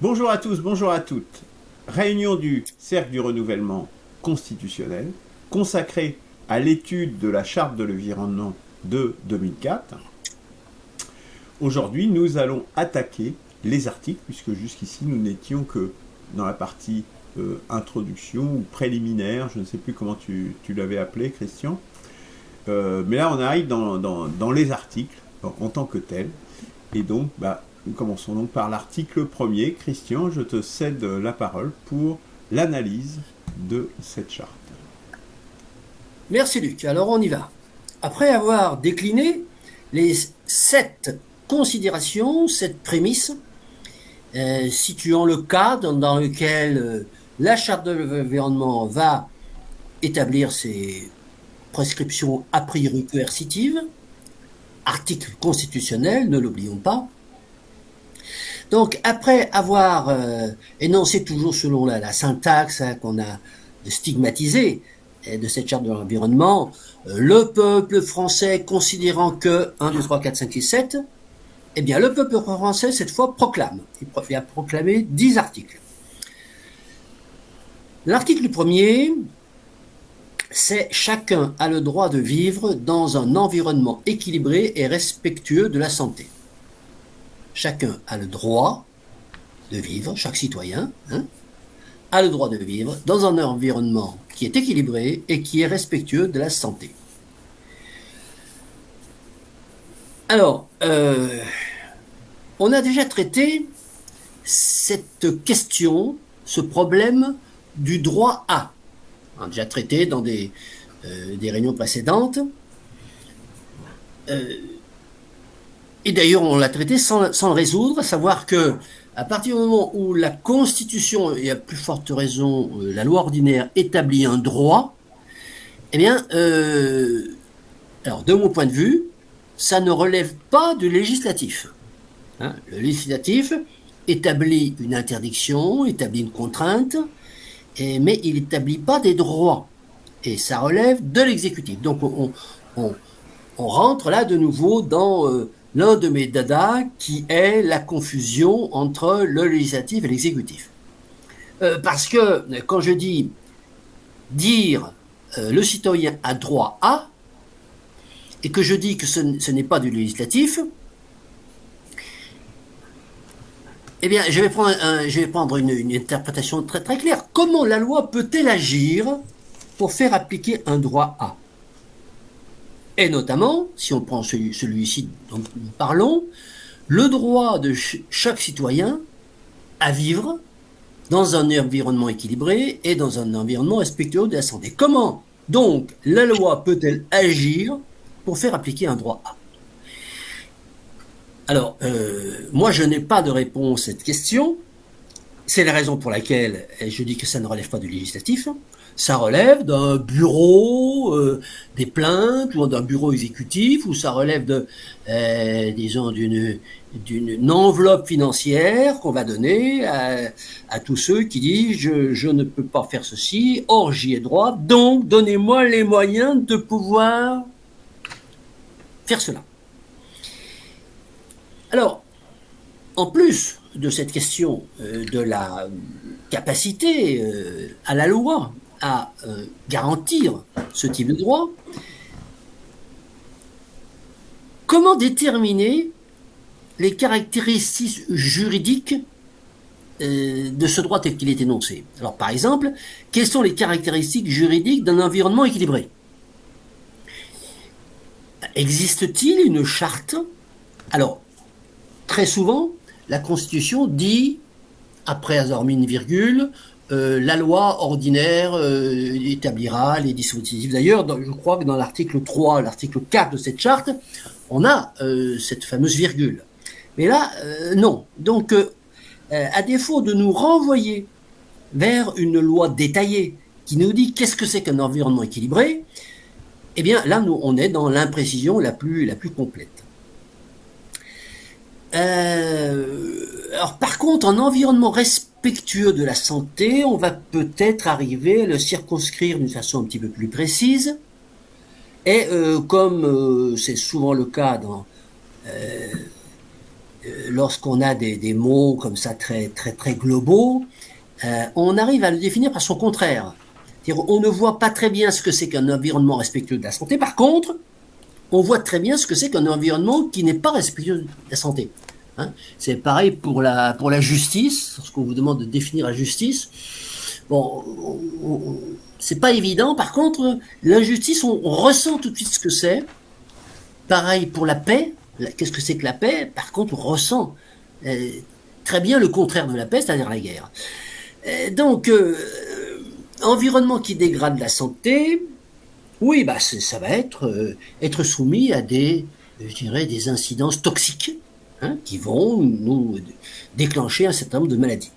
Bonjour à tous, bonjour à toutes. Réunion du Cercle du renouvellement constitutionnel consacrée à l'étude de la Charte de l'environnement de 2004. Aujourd'hui, nous allons attaquer les articles, puisque jusqu'ici, nous n'étions que dans la partie introduction ou préliminaire, je ne sais plus comment tu l'avais appelé, Christian. Mais là, on arrive dans les articles en tant que tels. Et donc, nous commençons donc par l'article 1er. Christian, je te cède la parole pour l'analyse de cette charte. Merci Luc, alors on y va. Après avoir décliné les 7 considérations, 7 prémisses, situant le cadre dans lequel la charte de l'environnement va établir ses prescriptions a priori coercitives, article constitutionnel, ne l'oublions pas. Donc après avoir énoncé toujours selon la syntaxe qu'on a stigmatisée de cette charte de l'environnement, le peuple français considérant que 1, 2, 3, 4, 5, 6, 7, eh bien le peuple français cette fois proclame. Il a proclamé 10 articles. L'article 1er, c'est « Chacun a le droit de vivre dans un environnement équilibré et respectueux de la santé ». Chacun a le droit de vivre, chaque citoyen a le droit de vivre dans un environnement qui est équilibré et qui est respectueux de la santé. Alors, on a déjà traité cette question, ce problème du droit à. On a déjà traité dans des réunions précédentes. Et d'ailleurs, on l'a traité sans le résoudre, à savoir que à partir du moment où la Constitution, et à plus forte raison la loi ordinaire, établit un droit, eh bien, alors de mon point de vue, ça ne relève pas du législatif. Le législatif établit une interdiction, établit une contrainte, mais il n'établit pas des droits. Et ça relève de l'exécutif. Donc on rentre là de nouveau dans l'un de mes dadas qui est la confusion entre le législatif et l'exécutif. Parce que quand je dis dire le citoyen a droit à, et que je dis que ce n'est pas du législatif, eh bien je vais prendre une interprétation très très claire. Comment la loi peut-elle agir pour faire appliquer un droit à ? Et notamment, si on prend celui-ci dont nous parlons, le droit de chaque citoyen à vivre dans un environnement équilibré et dans un environnement respectueux de la santé. Comment donc la loi peut-elle agir pour faire appliquer un droit à ? Alors, moi je n'ai pas de réponse à cette question. C'est la raison pour laquelle je dis que ça ne relève pas du législatif. Ça relève d'un bureau des plaintes ou d'un bureau exécutif, ou ça relève de, disons, d'une enveloppe financière qu'on va donner à tous ceux qui disent je ne peux pas faire ceci, or j'y ai droit, donc donnez-moi les moyens de pouvoir faire cela. Alors, en plus de cette question de la capacité à la loi à garantir ce type de droit, comment déterminer les caractéristiques juridiques de ce droit tel qu'il est énoncé ? Alors par exemple, quelles sont les caractéristiques juridiques d'un environnement équilibré ? Existe-t-il une charte ? Alors, très souvent, la Constitution dit, après avoir mis une virgule, la loi ordinaire établira les dispositifs. D'ailleurs, je crois que dans l'article 3, l'article 4 de cette charte, on a cette fameuse virgule. Mais là, non. Donc, à défaut de nous renvoyer vers une loi détaillée qui nous dit qu'est-ce que c'est qu'un environnement équilibré, eh bien là, nous, on est dans l'imprécision la plus complète. Alors par contre, en environnement respectueux de la santé, on va peut-être arriver à le circonscrire d'une façon un petit peu plus précise. Et comme c'est souvent le cas dans lorsqu'on a des mots comme ça très, très, très globaux, on arrive à le définir par son contraire. C'est-à-dire, on ne voit pas très bien ce que c'est qu'un environnement respectueux de la santé. Par contre, on voit très bien ce que c'est qu'un environnement qui n'est pas respectueux de la santé. Hein, c'est pareil pour la justice, lorsqu'on vous demande de définir la justice. Bon, c'est pas évident. Par contre, l'injustice, on ressent tout de suite ce que c'est. Pareil pour la paix. Qu'est-ce que c'est que la paix? Par contre, on ressent très bien le contraire de la paix, c'est-à-dire la guerre. Donc, environnement qui dégrade la santé, oui, bah ça va être soumis à je dirais, des incidences toxiques, hein, qui vont nous déclencher un certain nombre de maladies.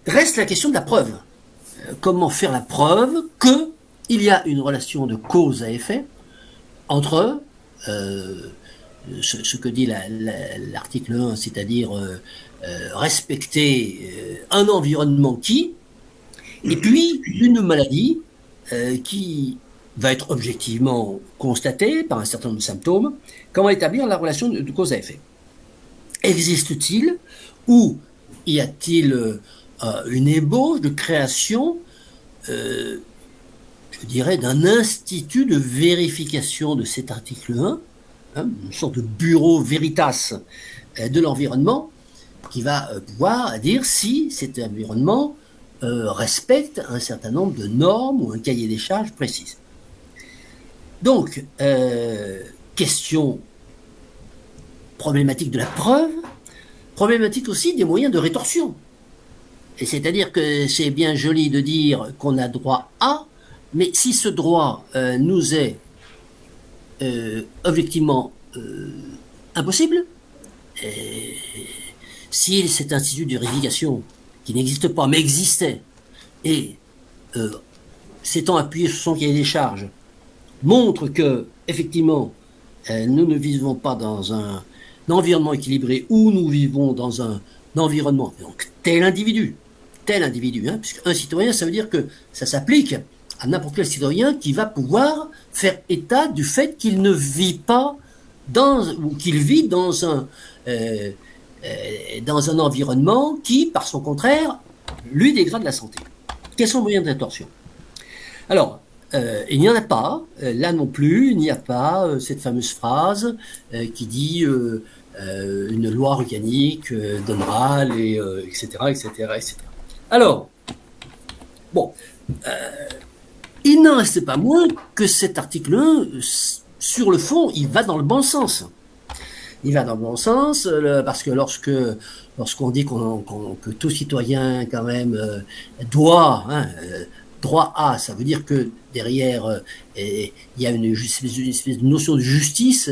Reste la question de la preuve. Comment faire la preuve qu'il y a une relation de cause à effet entre ce que dit l'article 1, c'est-à-dire respecter un environnement et puis une maladie qui va être objectivement constatée par un certain nombre de symptômes. Comment établir la relation de cause à effet? Existe-t-il ou y a-t-il une ébauche de création, je dirais, d'un institut de vérification de cet article 1, hein, une sorte de bureau veritas de l'environnement, qui va pouvoir dire si cet environnement respecte un certain nombre de normes ou un cahier des charges précis. Donc, question problématique de la preuve, problématique aussi des moyens de rétorsion. Et c'est-à-dire que c'est bien joli de dire qu'on a droit à, mais si ce droit nous est objectivement impossible, si cet institut de vérification qui n'existe pas mais existait et s'étant appuyé sur son cahier des charges montre que effectivement nous ne vivons pas dans un environnement équilibré ou nous vivons dans un environnement, donc tel individu, hein, puisque un citoyen, ça veut dire que ça s'applique à n'importe quel citoyen qui va pouvoir faire état du fait qu'il ne vit pas ou qu'il vit dans un environnement qui, par son contraire, lui dégrade la santé. Quels sont les moyens de rétorsion? Alors, il n'y en a pas, là non plus, il n'y a pas cette fameuse phrase qui dit une loi organique donnera les etc., etc., etc. Alors, bon, il n'en reste pas moins que cet article 1, sur le fond, il va dans le bon sens. Il va dans le bon sens parce que lorsqu'on dit que tout citoyen quand même doit, hein, droit à, ça veut dire que derrière il y a une espèce de notion de justice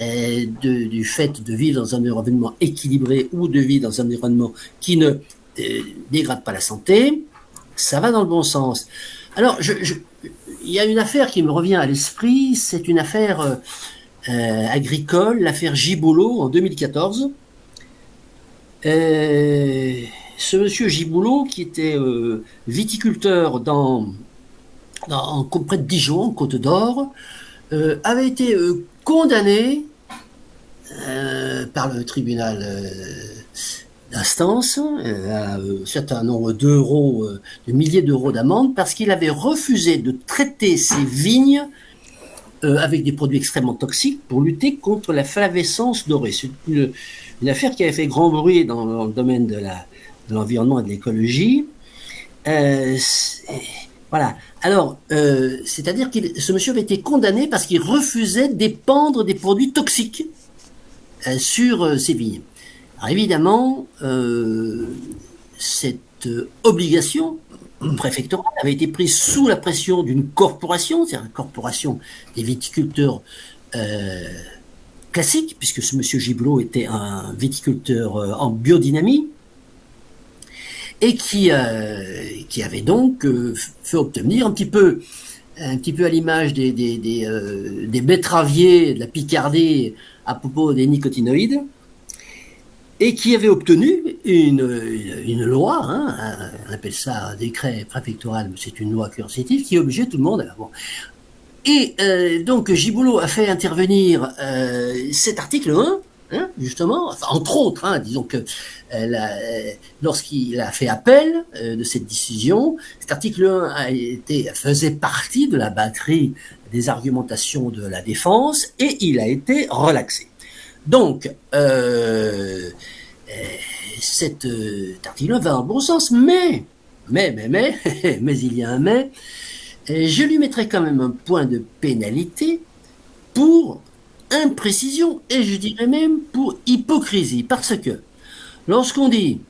du fait de vivre dans un environnement équilibré ou de vivre dans un environnement qui ne dégrade pas la santé. Ça va dans le bon sens. Alors, il y a une affaire qui me revient à l'esprit, c'est une affaire agricole, l'affaire Giboulot en 2014. Ce monsieur Giboulot, qui était viticulteur près de Dijon, en Côte d'Or, avait été condamné par le tribunal d'instance à un certain nombre d'euros, de milliers d'euros d'amende, parce qu'il avait refusé de traiter ses vignes avec des produits extrêmement toxiques pour lutter contre la flavescence dorée. C'est une affaire qui avait fait grand bruit dans le domaine de l'environnement et de l'écologie. Voilà. Alors, c'est-à-dire que ce monsieur avait été condamné parce qu'il refusait d'épandre des produits toxiques sur ses vignes. Alors évidemment, cette obligation préfectorale avait été prise sous la pression d'une corporation, c'est-à-dire la corporation des viticulteurs classiques, puisque ce monsieur Giboulot était un viticulteur en biodynamie, et qui avait donc fait obtenir un petit peu à l'image des betteraviers de la Picardie à propos des nicotinoïdes, et qui avait obtenu une loi, on appelle ça un décret préfectoral, mais c'est une loi coercitive qui obligeait tout le monde. Bon, Et donc Giboulot a fait intervenir cet article 1, hein, justement, enfin, entre autres, hein, disons que lorsqu'il a fait appel de cette décision, cet article 1 faisait partie de la batterie des argumentations de la défense et il a été relaxé. Donc, cet article 1 va dans le bon sens, mais il y a un mais, je lui mettrai quand même un point de pénalité pour imprécision et je dirais même pour hypocrisie. Parce que lorsqu'on dit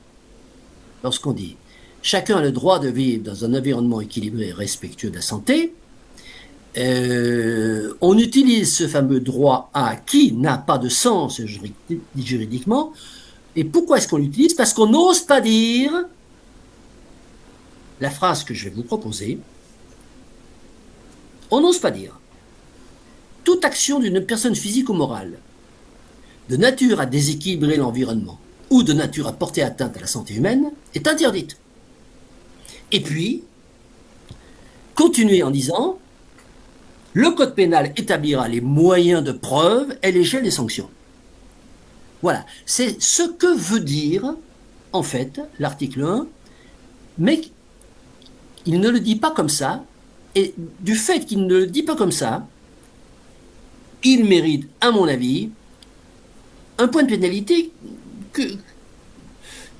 chacun a le droit de vivre dans un environnement équilibré et respectueux de la santé, on utilise ce fameux droit A qui n'a pas de sens juridiquement. Et pourquoi est-ce qu'on l'utilise? Parce qu'on n'ose pas dire la phrase que je vais vous proposer. On n'ose pas dire. Toute action d'une personne physique ou morale, de nature à déséquilibrer l'environnement ou de nature à porter atteinte à la santé humaine, est interdite. Et puis, continuer en disant, le code pénal établira les moyens de preuve et l'échelle des sanctions. Voilà, c'est ce que veut dire, en fait, l'article 1, mais il ne le dit pas comme ça, et du fait qu'il ne le dit pas comme ça, il mérite, à mon avis, un point de pénalité que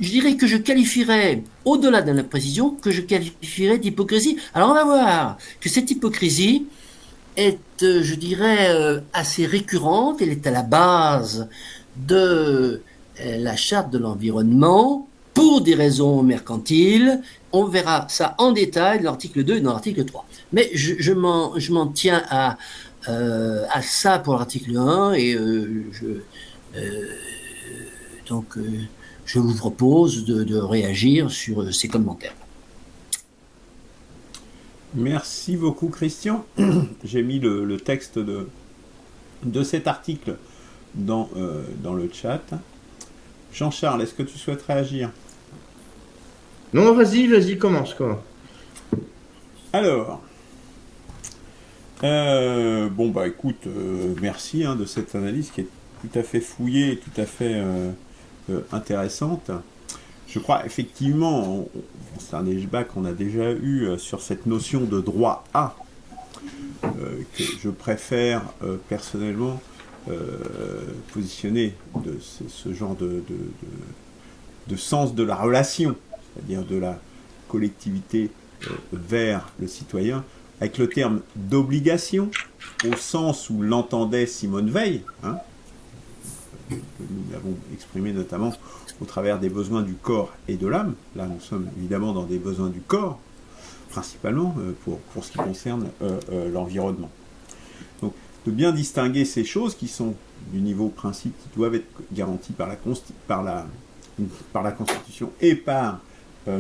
je dirais que je qualifierais, au-delà de l'imprécision, que je qualifierais d'hypocrisie. Alors on va voir que cette hypocrisie est, je dirais, assez récurrente, elle est à la base de la charte de l'environnement pour des raisons mercantiles. On verra ça en détail dans l'article 2 et dans l'article 3. Mais je m'en tiens à ça pour l'article 1 et donc je vous propose de réagir sur ces commentaires. Merci beaucoup Christian. J'ai mis le texte de cet article dans le chat. Jean-Charles, est-ce que tu souhaites réagir? Non, vas-y, commence. Alors, écoute, merci de cette analyse qui est tout à fait fouillée et tout à fait intéressante. Je crois effectivement, c'est un débat qu'on a déjà eu sur cette notion de droit à, que je préfère personnellement positionner de ce genre de sens de la relation, c'est-à-dire de la collectivité vers le citoyen, avec le terme d'obligation, au sens où l'entendait Simone Veil, que nous l'avons exprimé notamment au travers des besoins du corps et de l'âme. Là, nous sommes évidemment dans des besoins du corps, principalement pour ce qui concerne l'environnement. Donc, de bien distinguer ces choses qui sont du niveau principe, qui doivent être garanties par la Constitution et par tout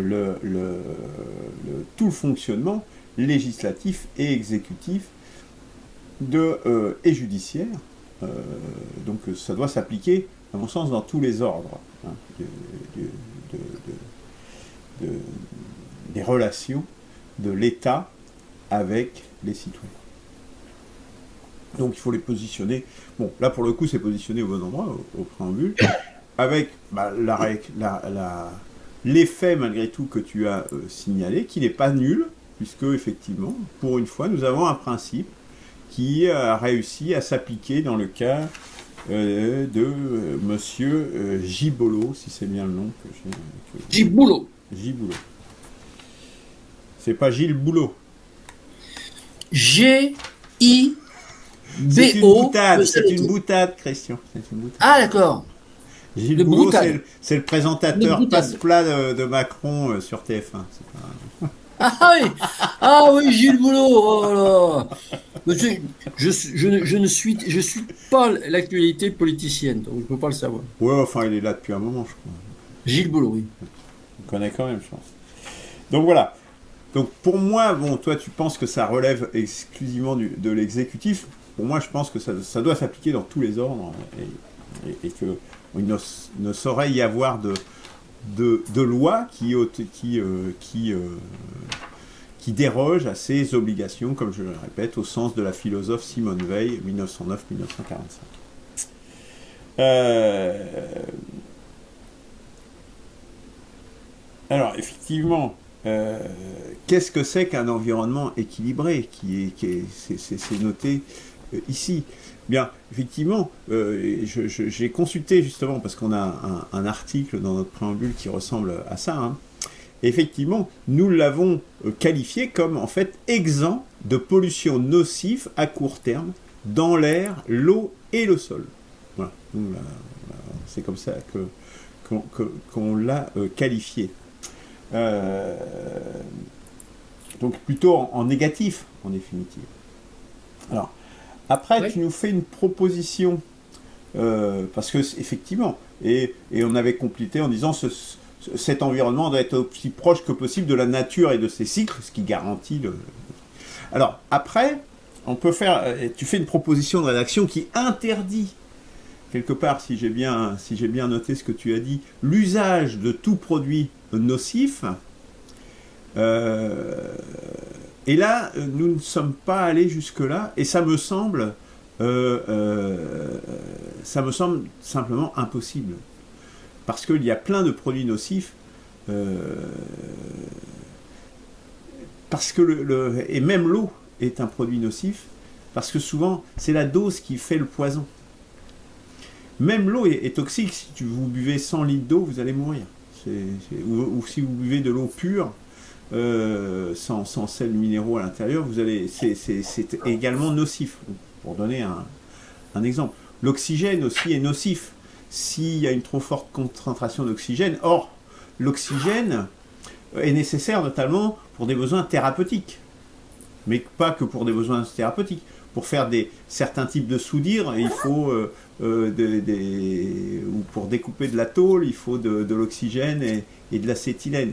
le fonctionnement législatif et exécutif et judiciaire. Donc ça doit s'appliquer, à mon sens, dans tous les ordres des relations de l'État avec les citoyens. Donc il faut les positionner. Bon, là pour le coup, c'est positionné au bon endroit, au préambule, avec l'effet malgré tout que tu as signalé, qui n'est pas nul, puisque effectivement, pour une fois, nous avons un principe qui a réussi à s'appliquer dans le cas de monsieur Giboulot, si c'est bien le nom que j'ai. Giboulot. C'est pas Gilles Boulot. G-I-B-O. C'est une boutade, Christian. Ah, d'accord. Gilles Boulot, c'est le présentateur passe-plat de Macron sur TF1. Ah oui, Gilles Boulot. Oh là. Je ne suis pas l'actualité politicienne, donc je ne peux pas le savoir. Ouais, enfin, il est là depuis un moment, je crois. Gilles Boulot, oui. On connaît quand même, je pense. Donc voilà. Donc pour moi, bon, toi tu penses que ça relève exclusivement de l'exécutif. Pour moi, je pense que ça doit s'appliquer dans tous les ordres et qu'il ne saurait y avoir de loi qui qui déroge à ses obligations, comme je le répète, au sens de la philosophe Simone Weil, 1909-1945. Alors, effectivement, qu'est-ce que c'est qu'un environnement équilibré c'est noté ici. Bien, effectivement, j'ai consulté justement, parce qu'on a un article dans notre préambule qui ressemble à ça, hein. Effectivement, nous l'avons qualifié comme, en fait, exempt de pollution nocive à court terme dans l'air, l'eau et le sol. Voilà, c'est comme ça qu'on l'a qualifié. Donc plutôt en négatif, en définitive. Alors, après, oui. Tu nous fais une proposition, parce que effectivement, et on avait complété en disant cet environnement doit être aussi proche que possible de la nature et de ses cycles, ce qui garantit le... Alors, après, on peut faire... Tu fais une proposition de rédaction qui interdit, quelque part, si j'ai bien noté ce que tu as dit, l'usage de tout produit nocif. Et là, nous ne sommes pas allés jusque-là, et ça me semble simplement impossible. Parce qu'il y a plein de produits nocifs, parce que et même l'eau est un produit nocif, parce que souvent, c'est la dose qui fait le poison. Même l'eau est toxique. Si vous buvez 100 litres d'eau, vous allez mourir. Ou si vous buvez de l'eau pure, sans sels minéraux à l'intérieur, c'est également nocif. Pour donner un exemple. L'oxygène aussi est nocif. S'il y a une trop forte concentration d'oxygène, or, l'oxygène est nécessaire notamment pour des besoins thérapeutiques, mais pas que pour des besoins thérapeutiques. Pour faire certains types de soudures, il faut, ou pour découper de la tôle, il faut de l'oxygène et de l'acétylène,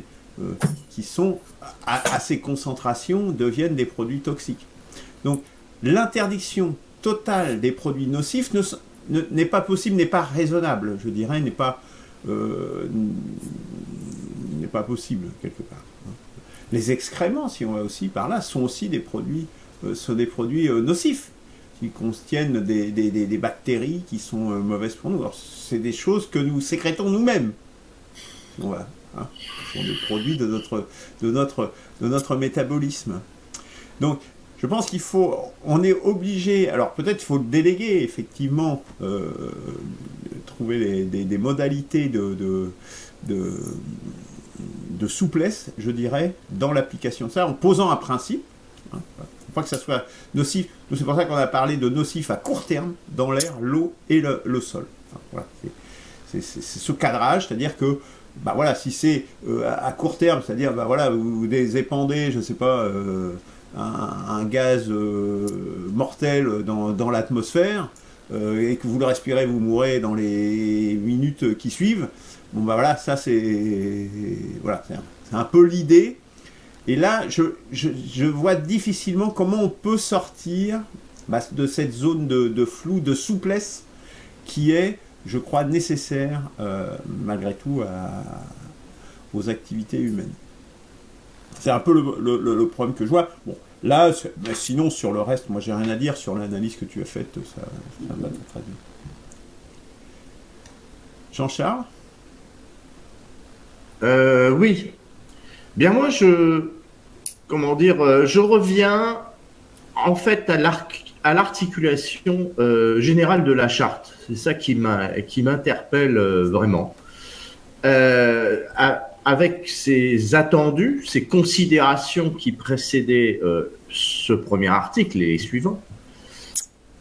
qui sont, à ces concentrations, deviennent des produits toxiques. Donc, l'interdiction totale des produits nocifs n'est pas possible, n'est pas raisonnable, je dirais, n'est pas possible, quelque part. Les excréments, si on va aussi par là, sont aussi des produits nocifs, qui contiennent des bactéries qui sont mauvaises pour nous. Alors, c'est des choses que nous sécrétons nous-mêmes. Voilà, hein. Ce sont des produits de notre métabolisme. Donc, je pense on est obligé, alors peut-être il faut le déléguer, effectivement, trouver des modalités de souplesse, je dirais, dans l'application de ça, en posant un principe. Hein, faut pas que ça soit nocif. C'est pour ça qu'on a parlé de nocif à court terme dans l'air, l'eau et le sol. Enfin, voilà, c'est ce cadrage, c'est-à-dire que bah voilà, si c'est à court terme, c'est-à-dire bah voilà, vous épandez, je ne sais pas, un gaz mortel dans l'atmosphère et que vous le respirez, vous mourrez dans les minutes qui suivent. Bon bah voilà, ça c'est un peu l'idée. Et là, je vois difficilement comment on peut sortir de cette zone de flou, de souplesse qui est, je crois, nécessaire malgré tout aux activités humaines. C'est un peu le problème que je vois. Bon, là, mais sinon, sur le reste, moi, j'ai rien à dire sur l'analyse que tu as faite. Ça va très bien. Jean-Charles ? Oui. Bien, moi, je reviens en fait à l'articulation générale de la charte. C'est ça qui m'interpelle vraiment. Avec ces attendus, ces considérations qui précédaient ce premier article et les suivants,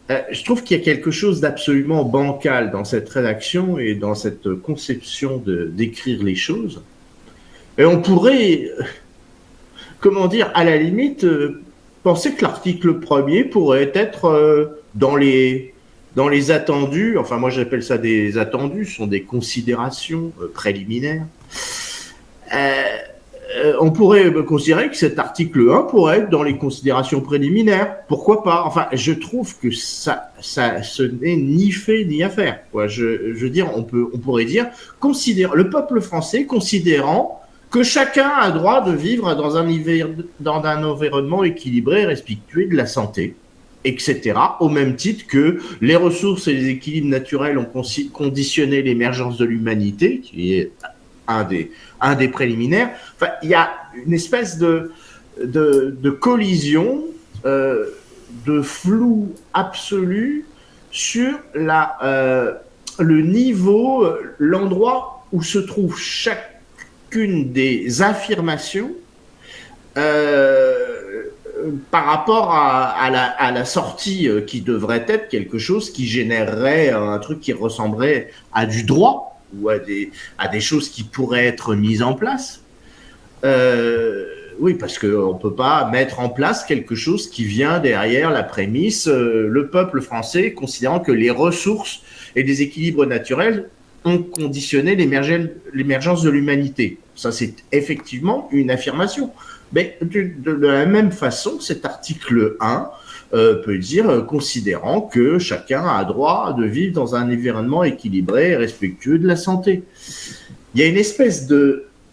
je trouve qu'il y a quelque chose d'absolument bancal dans cette rédaction et dans cette conception d'écrire les choses. Et on pourrait, à la limite, penser que l'article premier pourrait être dans les attendus, enfin moi j'appelle ça des attendus, ce sont des considérations préliminaires. On pourrait considérer que cet article 1 pourrait être dans les considérations préliminaires. Pourquoi pas ? Enfin, je trouve que ce n'est ni fait ni à faire. Je veux dire, on pourrait dire, le peuple français considérant que chacun a droit de vivre dans un environnement équilibré, respectueux de la santé, etc. Au même titre que les ressources et les équilibres naturels ont conditionné l'émergence de l'humanité, qui est un des préliminaires. Enfin, il y a une espèce de collision, de flou absolu sur le niveau, l'endroit où se trouve chacune des affirmations par rapport à la sortie qui devrait être quelque chose qui générerait un truc qui ressemblerait à du droit ou à des choses qui pourraient être mises en place. Oui, parce qu'on ne peut pas mettre en place quelque chose qui vient derrière la prémisse, le peuple français considérant que les ressources et les équilibres naturels ont conditionné l'émergence de l'humanité. Ça, c'est effectivement une affirmation. Mais de la même façon, cet article 1 peut dire, considérant que chacun a droit de vivre dans un environnement équilibré et respectueux de la santé. Il y a une espèce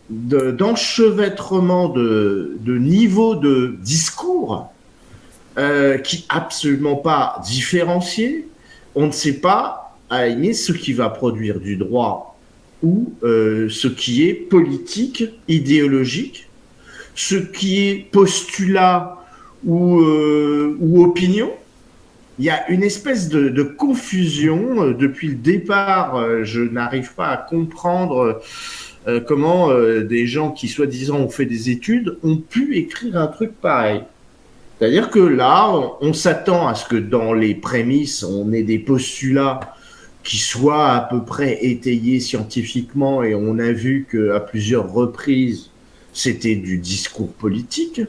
d'enchevêtrement de niveau de discours qui est absolument pas différencié. On ne sait pas, à la limite, ce qui va produire du droit ou ce qui est politique, idéologique, ce qui est postulat ou opinion. Il y a une espèce de confusion. Depuis le départ, je n'arrive pas à comprendre comment des gens qui, soi-disant, ont fait des études, ont pu écrire un truc pareil. C'est-à-dire que là, on s'attend à ce que dans les prémices, on ait des postulats qui soient à peu près étayés scientifiquement, et on a vu qu'à plusieurs reprises, c'était du discours politique.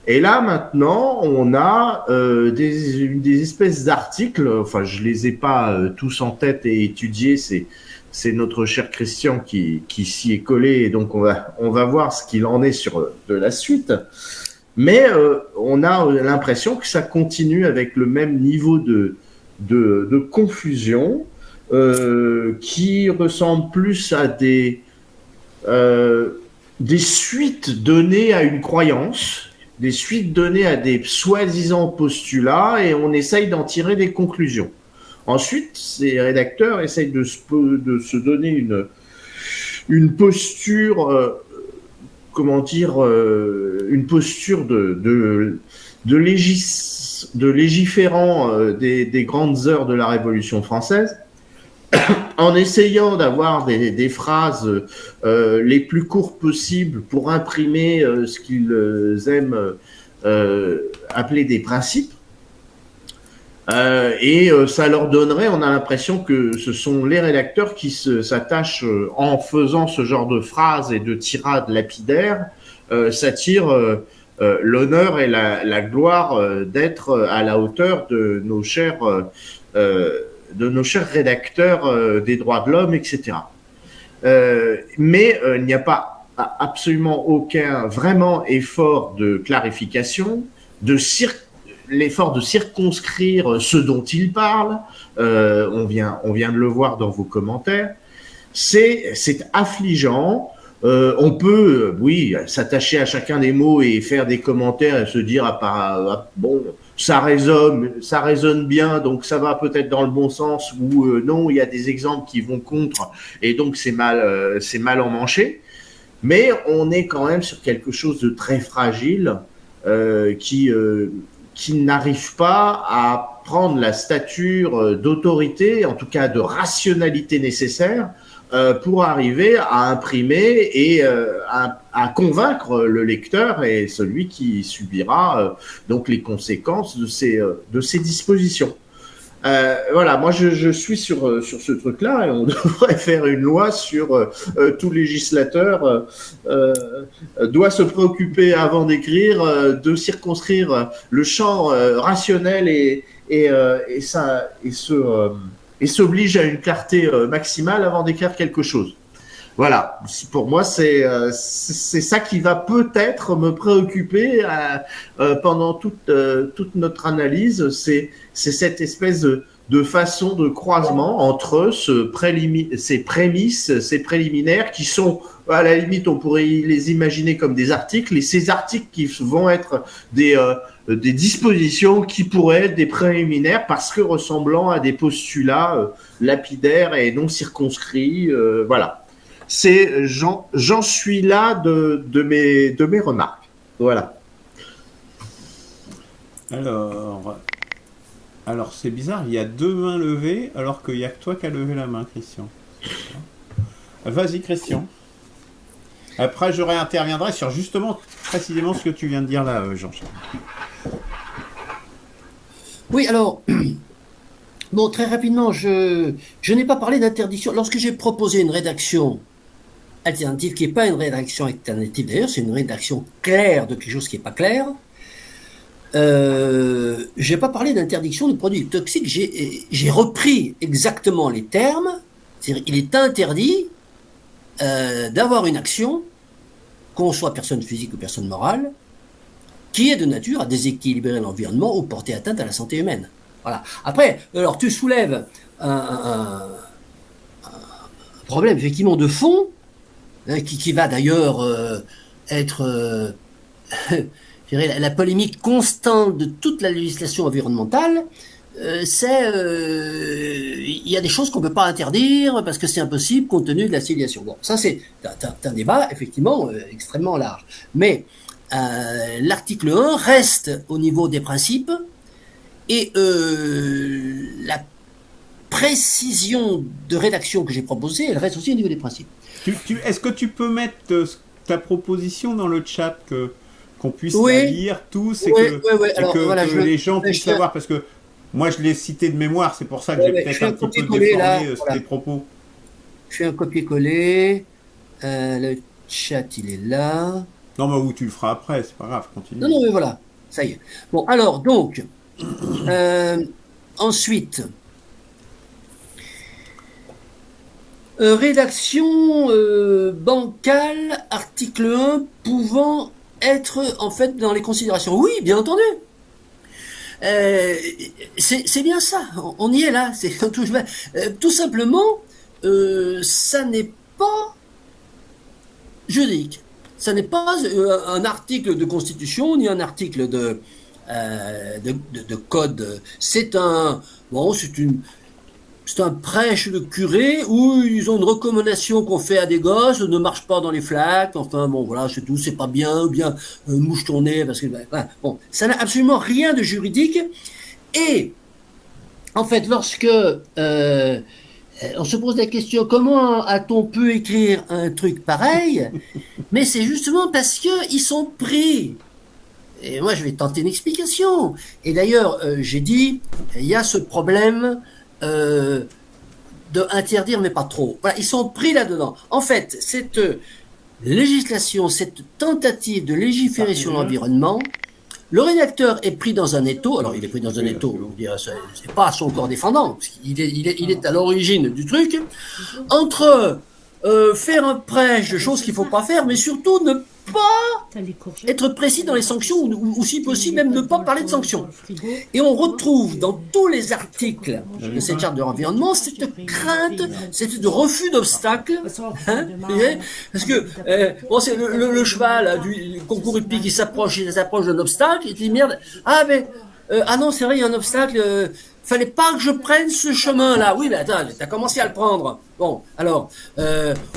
Et là, maintenant, on a des espèces d'articles, enfin, je les ai pas tous en tête et étudiés, c'est notre cher Christian qui s'y est collé, et donc on va voir ce qu'il en est de la suite. Mais on a l'impression que ça continue avec le même niveau de confusion qui ressemble plus à des suites données à une croyance, des suites données à des soi-disant postulats, et on essaye d'en tirer des conclusions. Ensuite, ces rédacteurs essayent de se donner une posture, une posture de légiférant des grandes heures de la Révolution française, en essayant d'avoir des phrases les plus courtes possibles pour imprimer ce qu'ils aiment appeler des principes. Et ça leur donnerait, on a l'impression que ce sont les rédacteurs qui s'attachent, en faisant ce genre de phrases et de tirades lapidaires, s'attirent l'honneur et la gloire d'être à la hauteur de nos chers rédacteurs des droits de l'homme, etc. Mais il n'y a pas absolument aucun vraiment effort de clarification, l'effort de circonscrire ce dont il parle. On vient de le voir dans vos commentaires. C'est affligeant. On peut, oui, s'attacher à chacun des mots et faire des commentaires et se dire, bon, ça résonne bien, donc ça va peut-être dans le bon sens, ou non, il y a des exemples qui vont contre, et donc c'est mal emmanché. Mais on est quand même sur quelque chose de très fragile qui n'arrive pas à prendre la stature d'autorité, en tout cas de rationalité nécessaire, pour arriver à imprimer et à convaincre le lecteur et celui qui subira donc les conséquences de ces dispositions. Voilà, moi je suis sur ce truc-là, et on devrait faire une loi sur tout législateur doit se préoccuper avant d'écrire de circonscrire le champ rationnel et s'oblige à une clarté maximale avant d'écrire quelque chose. Voilà, pour moi c'est ça qui va peut-être me préoccuper pendant toute notre analyse, c'est cette espèce de façon de croisement entre ces prémices, ces préliminaires qui sont, à la limite, on pourrait les imaginer comme des articles, et ces articles qui vont être des dispositions qui pourraient être des préliminaires parce que ressemblant à des postulats lapidaires et non circonscrits. Voilà. J'en suis là de mes remarques. Voilà. Alors c'est bizarre, il y a 2 mains levées alors qu'il n'y a que toi qui as levé la main, Christian. Vas-y, Christian. Après, je réinterviendrai sur justement, précisément ce que tu viens de dire là, Jean-Charles. Oui, alors, bon, très rapidement, je n'ai pas parlé d'interdiction. Lorsque j'ai proposé une rédaction alternative, qui n'est pas une rédaction alternative d'ailleurs, c'est une rédaction claire de quelque chose qui n'est pas clair, j'ai pas parlé d'interdiction de produits toxiques, j'ai repris exactement les termes, c'est-à-dire il est interdit d'avoir une action, qu'on soit personne physique ou personne morale, qui est de nature à déséquilibrer l'environnement ou porter atteinte à la santé humaine. Voilà. Après, alors tu soulèves un problème effectivement de fond, qui va d'ailleurs être je dirais, la polémique constante de toute la législation environnementale, c'est il y a des choses qu'on ne peut pas interdire parce que c'est impossible compte tenu de la civilisation. Bon, ça c'est un débat effectivement extrêmement large. Mais l'article 1 reste au niveau des principes et la précision de rédaction que j'ai proposée, elle reste aussi au niveau des principes. Est-ce que tu peux mettre ta proposition dans le chat qu'on puisse la lire tous et que les gens puissent savoir, parce que moi je l'ai cité de mémoire, c'est pour ça que j'ai peut-être un petit peu déformé tes propos. Je fais un copier-coller, le chat il est là. Non mais où tu le feras après, c'est pas grave, continue. Non mais voilà, ça y est. Bon alors donc, ensuite, rédaction bancale, article 1 pouvant être en fait dans les considérations. Oui, bien entendu. C'est bien ça. On y est là. Tout simplement, ça n'est pas juridique. Ça n'est pas un article de constitution ni un article de code. C'est un prêche de curé où ils ont une recommandation qu'on fait à des gosses, ne marche pas dans les flaques, enfin bon voilà, c'est tout, c'est pas bien, ou bien mouche ton nez, parce que voilà, bon, ça n'a absolument rien de juridique. Et en fait, lorsque on se pose la question, comment a-t-on pu écrire un truc pareil? Mais c'est justement parce que ils sont pris. Et moi, je vais tenter une explication. Et d'ailleurs, j'ai dit, il y a ce problème de interdire mais pas trop. Voilà, ils sont pris là-dedans. En fait, cette législation, cette tentative de légiférer sur l'environnement, le rédacteur est pris dans un étau. Alors, il est pris dans un étau, c'est pas à son corps défendant, parce qu'il est à l'origine du truc, entre faire un prêche de choses qu'il faut pas faire, mais surtout ne pas être précis dans les sanctions, ou si possible même ne pas parler de sanctions. Et on retrouve dans tous les articles de cette charte de l'environnement cette crainte, cette refus d'obstacles, hein, parce que bon, c'est le cheval du concours hippique qui s'approche d'un obstacle, et il dit merde, ah non c'est vrai il y a un obstacle, fallait pas que je prenne ce chemin-là. Oui, mais attends, t'as commencé à le prendre. Bon, alors,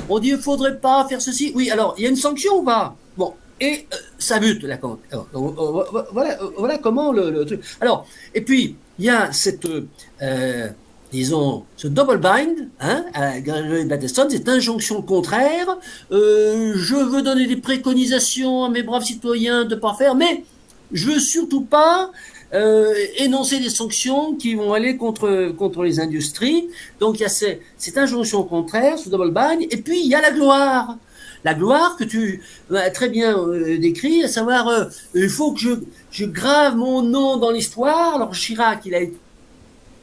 on dit il faudrait pas faire ceci. Oui, alors, il y a une sanction ou pas? Bon, et ça bute la compte. Voilà comment le truc. Alors, et puis, il y a cette, disons, ce double bind, hein, à Batteston, cette injonction contraire. Je veux donner des préconisations à mes braves citoyens de pas faire, mais je veux surtout pas énoncer des sanctions qui vont aller contre les industries. Donc il y a cette injonction contraire, ce double bind, et puis il y a la gloire. La gloire que tu as très bien décrit, à savoir il faut que je grave mon nom dans l'histoire. Alors Chirac, il a été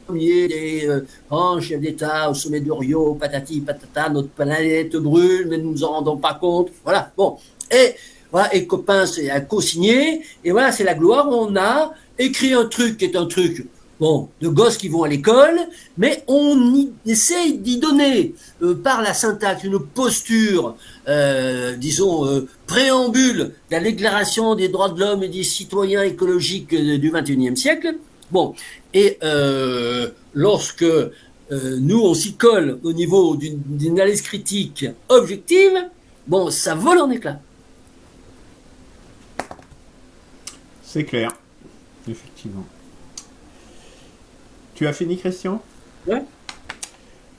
premier des grands chefs d'État au sommet de Rio, patati patata, notre planète brûle, mais nous nous en rendons pas compte. Voilà, bon. Et voilà, et Coppens a co-signé, et voilà, c'est la gloire. On a écrit un truc qui est un truc bon, de gosses qui vont à l'école, mais essaye d'y donner par la syntaxe une posture, disons, préambule de la Déclaration des droits de l'homme et des citoyens écologiques du XXIe siècle. Bon, et lorsque nous, on s'y colle au niveau d'une analyse critique objective, bon, ça vole en éclats. C'est clair, effectivement. Tu as fini, Christian? Ouais.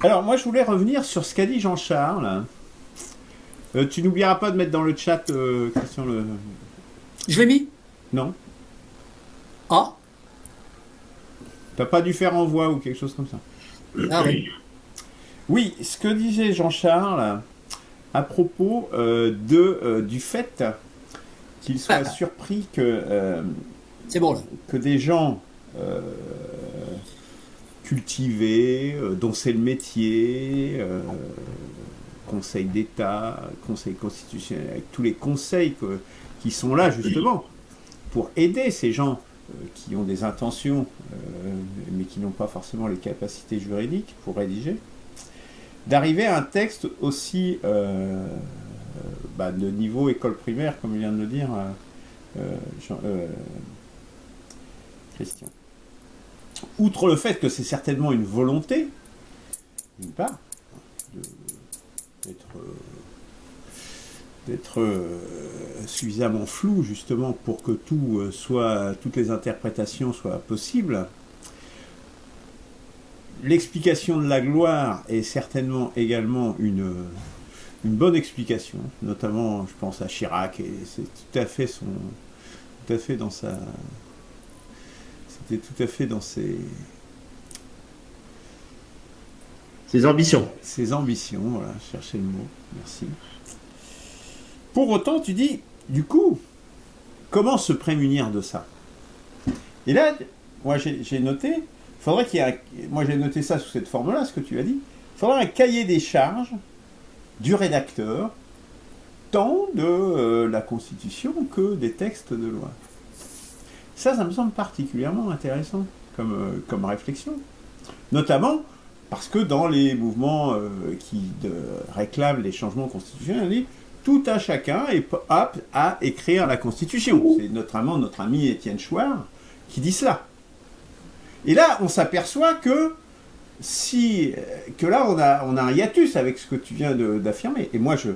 Alors, moi, je voulais revenir sur ce qu'a dit Jean-Charles. Tu n'oublieras pas de mettre dans le chat, Christian, le... Je l'ai mis? Non? Ah. T'as pas dû faire en voix ou quelque chose comme ça? Ah oui. Oui, ce que disait Jean-Charles à propos du fait qu'il soit surpris que, c'est bon, là. que des gens cultivés, dont c'est le métier, Conseil d'État, Conseil constitutionnel, avec tous les conseils qui sont là justement pour aider ces gens qui ont des intentions, mais qui n'ont pas forcément les capacités juridiques pour rédiger, d'arriver à un texte aussi de niveau école primaire, comme vient de le dire Christian. Outre le fait que c'est certainement une volonté, d'une part, d'être suffisamment flou justement pour que toutes les interprétations soient possibles. L'explication de la gloire est certainement également une bonne explication, notamment je pense à Chirac, et c'est tout à fait dans ses ambitions. Ses ambitions, voilà, chercher le mot, merci. Pour autant, tu dis, du coup, comment se prémunir de ça? Et là, moi j'ai noté, moi j'ai noté ça sous cette forme-là, ce que tu as dit, il faudrait un cahier des charges du rédacteur, tant de la Constitution que des textes de loi. Ça me semble particulièrement intéressant comme réflexion. Notamment parce que dans les mouvements qui réclament les changements constitutionnels, on dit tout un chacun est apte à écrire la Constitution. C'est notamment notre ami Étienne Chouard qui dit cela. Et là, on s'aperçoit que là, on a un hiatus avec ce que tu viens d'affirmer. Et moi, je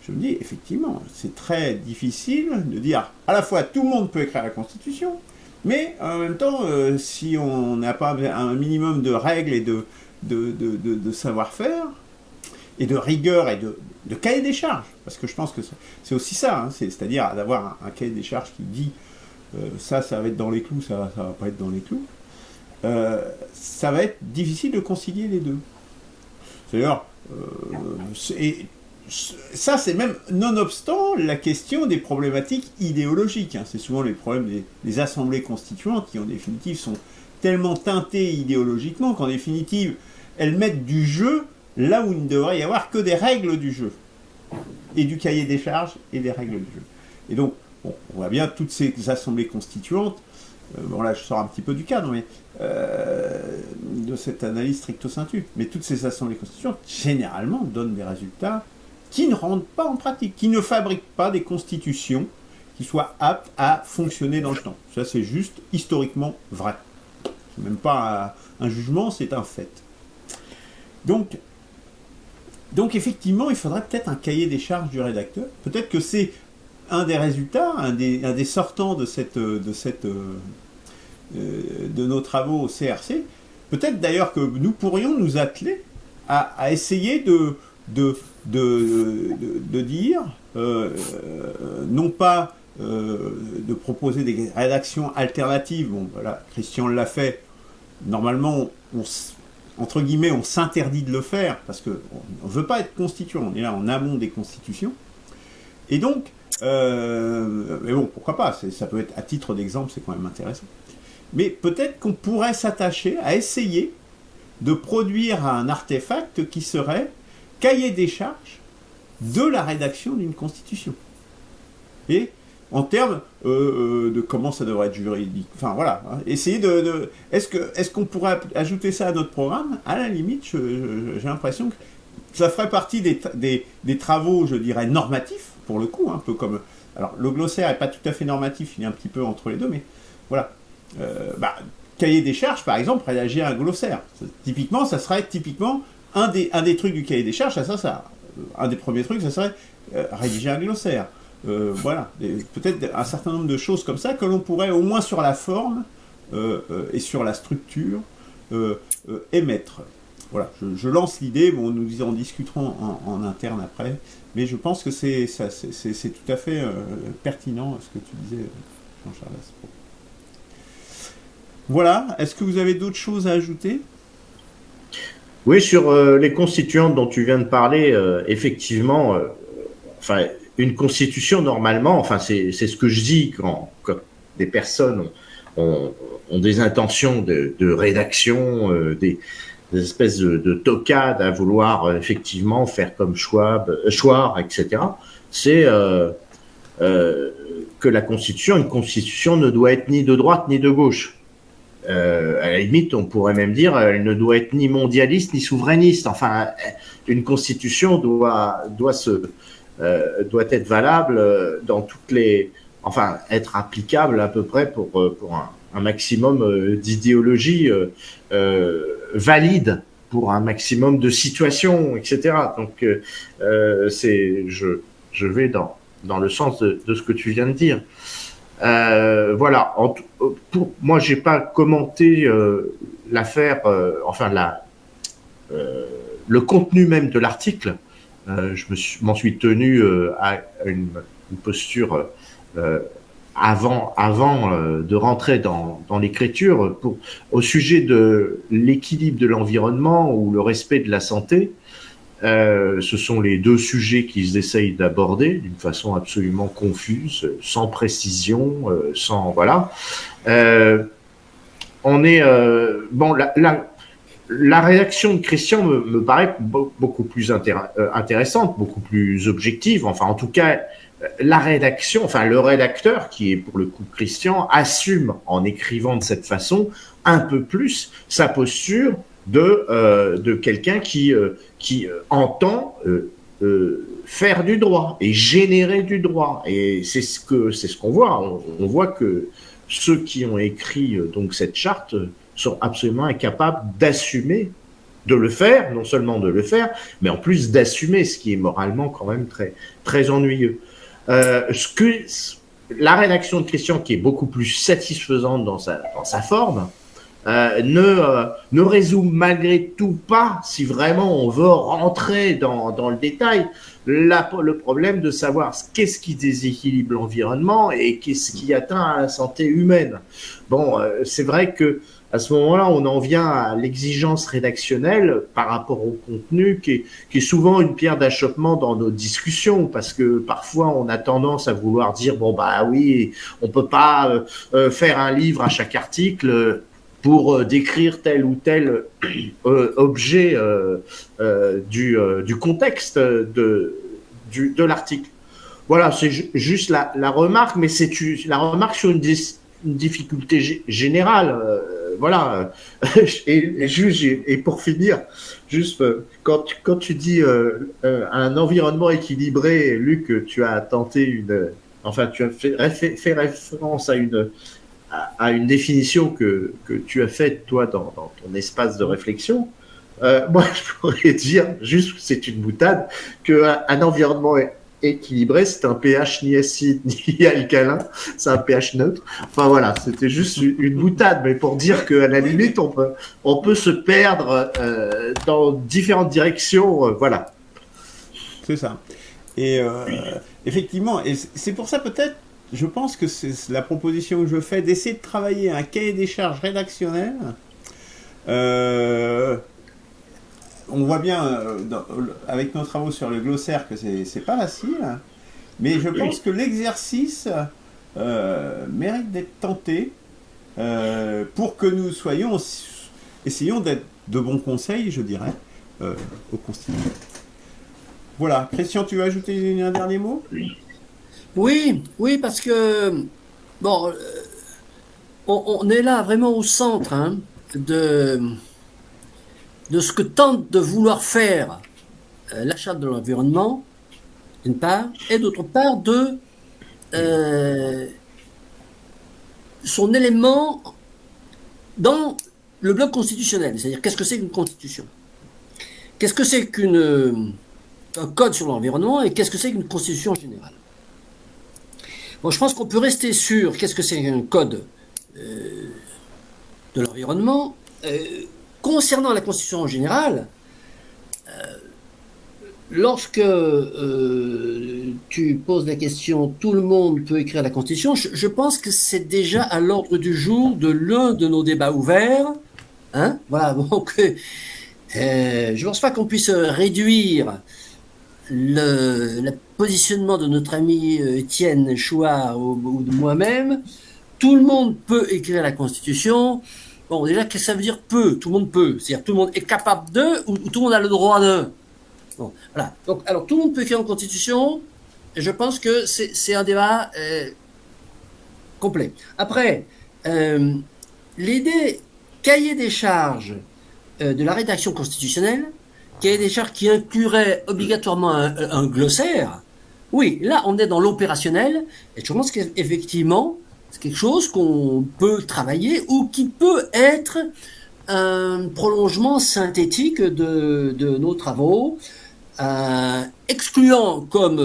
me dis, effectivement, c'est très difficile de dire à la fois tout le monde peut écrire la Constitution, mais en même temps, si on n'a pas un minimum de règles et de savoir-faire, et de rigueur et de cahier des charges, parce que je pense que c'est aussi ça, hein, c'est-à-dire d'avoir un cahier des charges qui dit ça va être dans les clous, ça va pas être dans les clous, ça va être difficile de concilier les deux. C'est-à-dire, ça c'est même nonobstant la question des problématiques idéologiques, hein. C'est souvent les problèmes des assemblées constituantes qui en définitive sont tellement teintées idéologiquement qu'en définitive elles mettent du jeu là où il ne devrait y avoir que des règles du jeu, et du cahier des charges et des règles du jeu. Et donc, bon, on voit bien toutes ces assemblées constituantes, bon là je sors un petit peu du cadre, mais de cette analyse stricto sensu, mais toutes ces assemblées constituantes, généralement, donnent des résultats qui ne rentrent pas en pratique, qui ne fabriquent pas des constitutions qui soient aptes à fonctionner dans le temps. Ça c'est juste historiquement vrai. C'est même pas un jugement, c'est un fait. Donc effectivement, il faudrait peut-être un cahier des charges du rédacteur. Peut-être que c'est un des résultats, un des sortants de nos travaux au CRC. Peut-être d'ailleurs que nous pourrions nous atteler à essayer de dire, non pas de proposer des rédactions alternatives. Bon, voilà, Christian l'a fait. Normalement, entre guillemets, on s'interdit de le faire parce qu'on ne veut pas être constituant, on est là en amont des constitutions. Et donc, mais bon, pourquoi pas, ça peut être à titre d'exemple, c'est quand même intéressant. Mais peut-être qu'on pourrait s'attacher à essayer de produire un artefact qui serait cahier des charges de la rédaction d'une constitution. Et en termes de comment ça devrait être juridique. Enfin voilà, hein. Essayer est-ce qu'on pourrait ajouter ça à notre programme? À la limite, j'ai l'impression que ça ferait partie des travaux, je dirais, normatifs, pour le coup, un peu comme... Alors, le glossaire n'est pas tout à fait normatif, il est un petit peu entre les deux, mais voilà. Cahier des charges, par exemple, réagir à un glossaire. Typiquement, ça serait un des trucs du cahier des charges, un des premiers trucs, ça serait rédiger un glossaire. Voilà. Peut-être un certain nombre de choses comme ça que l'on pourrait, au moins sur la forme et sur la structure, émettre. Voilà, je lance l'idée, bon, nous en discuterons en interne après, mais je pense que c'est tout à fait pertinent ce que tu disais, Jean-Charles Aspro. Voilà, est-ce que vous avez d'autres choses à ajouter? Oui, sur les constituantes dont tu viens de parler, effectivement, enfin, une constitution, normalement, enfin, c'est ce que je dis quand des personnes ont des intentions de rédaction, des espèces de tocades à vouloir effectivement faire comme Schwab, etc. C'est que une constitution ne doit être ni de droite ni de gauche. À la limite, on pourrait même dire elle ne doit être ni mondialiste ni souverainiste. Enfin, une constitution doit être valable dans toutes les, enfin, être applicable à peu près pour un maximum d'idéologies valides pour un maximum de situations, etc. Donc, je vais dans le sens de ce que tu viens de dire. Voilà. Moi, j'ai pas commenté l'affaire, le contenu même de l'article. Je m'en suis tenu à une posture avant de rentrer dans l'écriture au sujet de l'équilibre de l'environnement ou le respect de la santé. Ce sont les deux sujets qu'ils essayent d'aborder d'une façon absolument confuse, sans précision, sans voilà. On est bon. La réaction de Christian me paraît beaucoup plus intéressante, beaucoup plus objective. Enfin, en tout cas, la rédaction, enfin le rédacteur, qui est pour le coup Christian, assume en écrivant de cette façon un peu plus sa posture de quelqu'un qui entend faire du droit et générer du droit. Et c'est ce qu'on voit. On voit que ceux qui ont écrit donc cette charte sont absolument incapables d'assumer de le faire, non seulement de le faire, mais en plus d'assumer, ce qui est moralement quand même très, très ennuyeux. La rédaction de Christian, qui est beaucoup plus satisfaisante dans sa forme, ne résout malgré tout pas, si vraiment on veut rentrer dans le détail, le problème de savoir qu'est-ce qui déséquilibre l'environnement et qu'est-ce qui atteint la santé humaine. Bon, c'est vrai que à ce moment-là, on en vient à l'exigence rédactionnelle par rapport au contenu qui est souvent une pierre d'achoppement dans nos discussions, parce que parfois on a tendance à vouloir dire bon bah oui, on peut pas faire un livre à chaque article pour décrire tel ou tel objet du contexte de l'article. Voilà, c'est juste la remarque, mais c'est la remarque sur une difficulté générale. Voilà. Et pour finir, juste quand tu dis un environnement équilibré, Luc, tu as tenté tu as fait référence à une définition que tu as faite, toi, dans ton espace de réflexion. Moi, je pourrais dire, juste, c'est une boutade, qu'un environnement équilibré, c'est un pH ni acide ni alcalin, c'est un pH neutre. Enfin voilà, c'était juste une boutade, mais pour dire qu'à la limite, on peut se perdre dans différentes directions. Voilà. C'est ça. Et effectivement, et c'est pour ça peut-être, je pense que c'est la proposition que je fais, d'essayer de travailler un cahier des charges rédactionnel. On voit bien avec nos travaux sur le glossaire que c'est pas facile, mais je pense que l'exercice mérite d'être tenté pour que nous essayons d'être de bons conseils, je dirais, aux constituants. Voilà. Christian, tu veux ajouter un dernier mot ? Oui, oui, parce que, bon, on est là vraiment au centre hein, de, de ce que tente de vouloir faire la charte de l'environnement, d'une part, et d'autre part de euh, son élément dans le bloc constitutionnel. C'est-à-dire, qu'est-ce que c'est qu'une constitution? Qu'est-ce que c'est qu'un code sur l'environnement et qu'est-ce que c'est qu'une constitution générale? Bon, je pense qu'on peut rester sur qu'est-ce que c'est qu'un code de l'environnement. Concernant la constitution générale, lorsque tu poses la question tout le monde peut écrire la constitution, je pense que c'est déjà à l'ordre du jour de l'un de nos débats ouverts. Hein, voilà, donc je ne pense pas qu'on puisse réduire le positionnement de notre ami Étienne Chouard ou de moi-même. Tout le monde peut écrire la Constitution. Bon, déjà, qu'est-ce que ça veut dire peut? Tout le monde peut. C'est-à-dire tout le monde est capable de ou tout le monde a le droit de. Bon, voilà. Donc, alors, tout le monde peut écrire une Constitution. Et je pense que c'est un débat complet. Après, l'idée cahier des charges de la rédaction constitutionnelle, cahier des charges qui inclurait obligatoirement un glossaire, oui, là on est dans l'opérationnel, et je pense qu'effectivement c'est quelque chose qu'on peut travailler ou qui peut être un prolongement synthétique de nos travaux, excluant, comme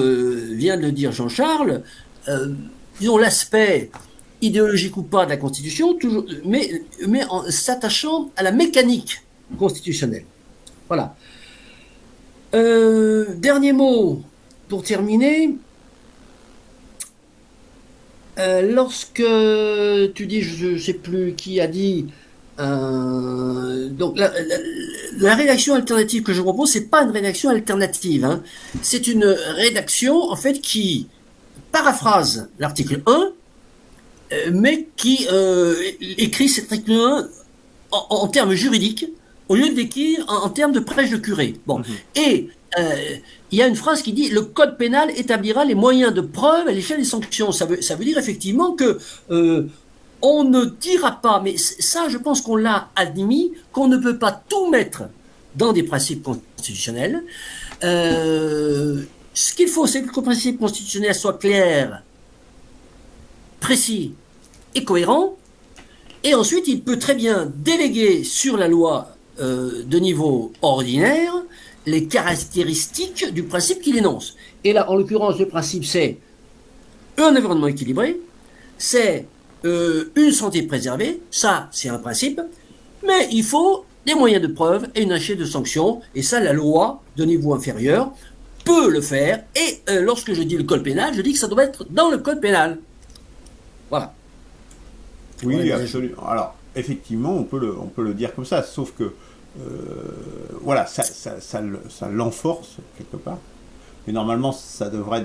vient de le dire Jean-Charles, disons l'aspect idéologique ou pas de la Constitution, toujours, mais en s'attachant à la mécanique constitutionnelle. Voilà. Dernier mot pour terminer. Lorsque tu dis, je ne sais plus qui a dit, donc la rédaction alternative que je propose, c'est pas une rédaction alternative, hein. C'est une rédaction en fait qui paraphrase l'article 1, mais qui écrit cet article 1 en termes juridiques, au lieu de l'écrire en termes de prêche de curé. Bon. Et il y a une phrase qui dit « Le code pénal établira les moyens de preuve à l'échelle des sanctions ». Ça veut dire effectivement que on ne dira pas, mais ça je pense qu'on l'a admis, qu'on ne peut pas tout mettre dans des principes constitutionnels. Ce qu'il faut, c'est que le principe constitutionnel soit clair, précis et cohérent. Et ensuite, il peut très bien déléguer sur la loi de niveau ordinaire les caractéristiques du principe qu'il énonce. Et là, en l'occurrence, le principe, c'est un environnement équilibré, c'est une santé préservée, ça, c'est un principe, mais il faut des moyens de preuve et une échelle de sanctions, et ça, la loi de niveau inférieur peut le faire, et lorsque je dis le code pénal, je dis que ça doit être dans le code pénal. Voilà. Oui, absolument. Alors, effectivement, on peut le dire comme ça, sauf que, voilà, ça l'enforce, quelque part. Mais normalement, ça devrait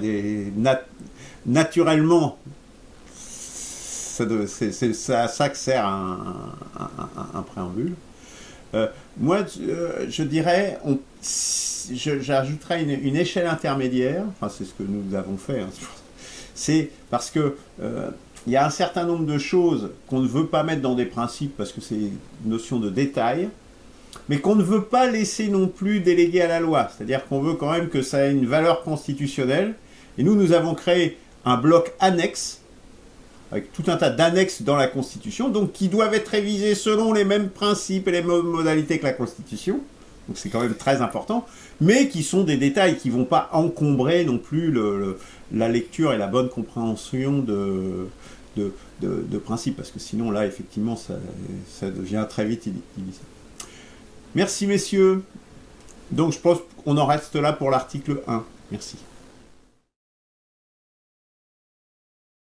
naturellement, c'est à ça que sert un préambule. Moi, je dirais, j'ajouterais une échelle intermédiaire, enfin, c'est ce que nous avons fait, hein, c'est parce que il y a un certain nombre de choses qu'on ne veut pas mettre dans des principes parce que c'est une notion de détail, mais qu'on ne veut pas laisser non plus déléguer à la loi. C'est-à-dire qu'on veut quand même que ça ait une valeur constitutionnelle. Et nous avons créé un bloc annexe, avec tout un tas d'annexes dans la Constitution, donc qui doivent être révisés selon les mêmes principes et les mêmes modalités que la Constitution. Donc c'est quand même très important, mais qui sont des détails qui ne vont pas encombrer non plus la lecture et la bonne compréhension de principes, parce que sinon là effectivement ça devient très vite illisible. Merci messieurs. Donc je pense qu'on en reste là pour l'article 1. Merci.